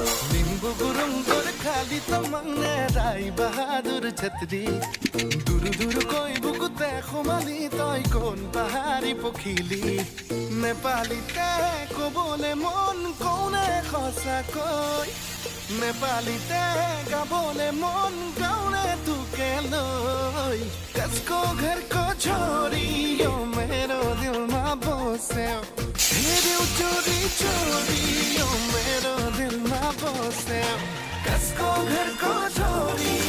नींबू गुरुंग गोर खाली तमंगने राई बहादुर छतरी दूर दूर कोई बुकुते खुमाली तोय कोन पहाड़ी पखिली नेपाली ते को बोले मन कोने खसा कोई नेपाली ते का बोले मन कौने तू के लोई कसको घर को छोरी यो मेरो दिल मा बसे दिल चोरी चोरी यो मेरो दिल मा बसे कसको घर को छोरी